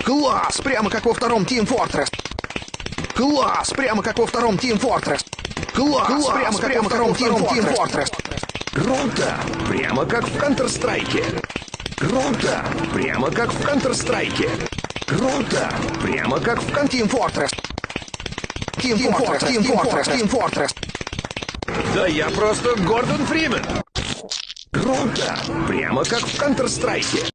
Класс! Прямо как во втором Team Fortress. Класс! Прямо как во втором Team Fortress. Класс! Прямо как во втором Team Fortress. Круто! Прямо как в Counter-Strike. Круто! Прямо как в Counter-Strike. Круто! Прямо как в Team Fortress. Team Fortress. Team Fortress. Team Fortress. Да я просто Гордон Фримен. Круто! Прямо как в Counter-Strike.